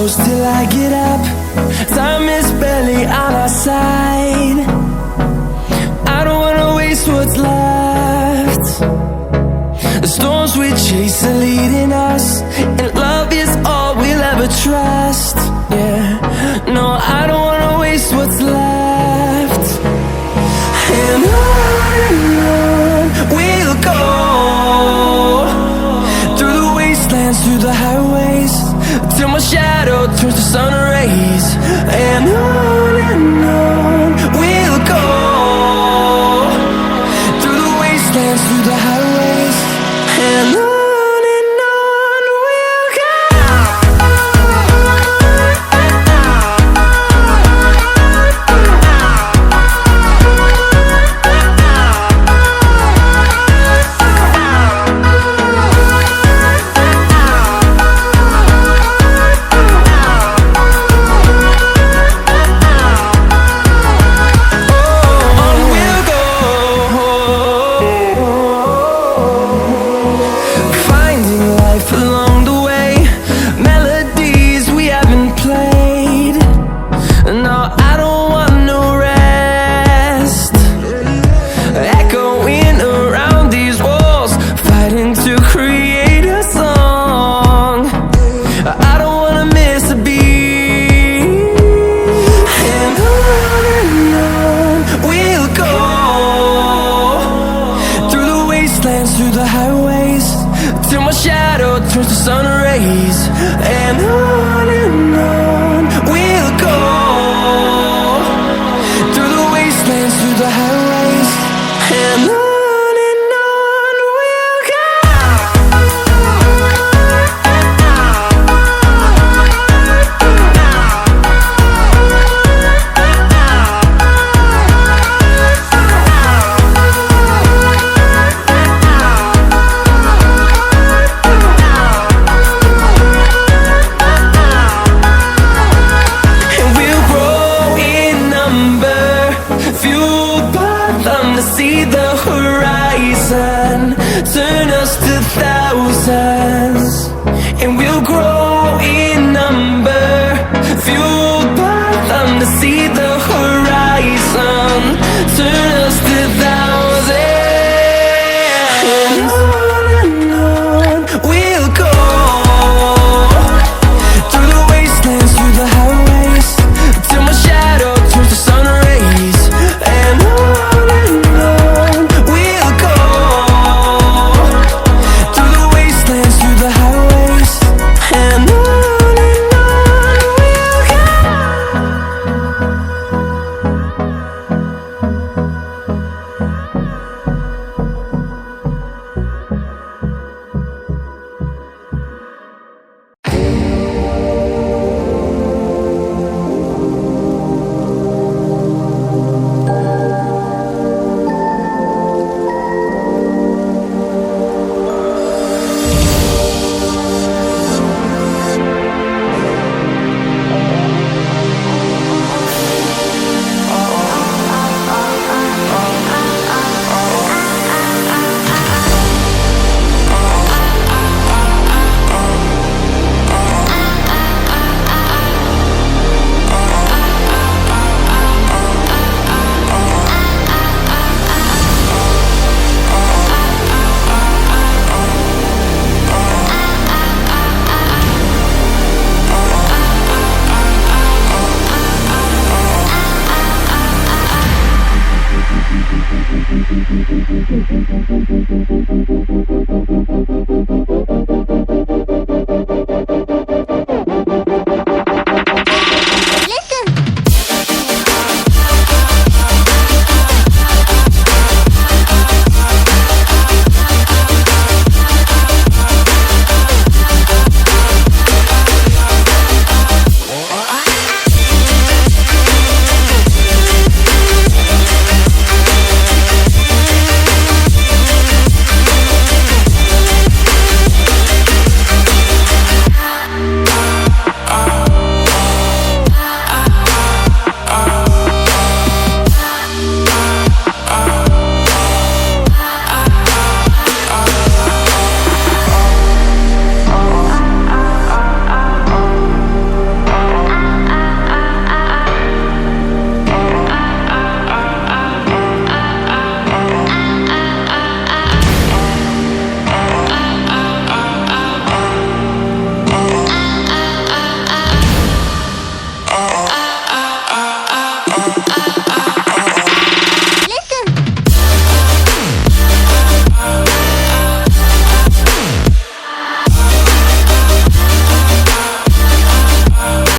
close till I get up. Time is barely on our side. I don't wanna waste what's left. The storms we chase are leading us, and love is all we'll ever trust. Yeah, no, I don't wanna waste what's left. And on we'll go, through the wastelands, through the highways, till my shadow turns to sun rays. And on we'll go, through the wastelands, through the highways, and on. Through the highways, till my shadow turns to sun rays. And on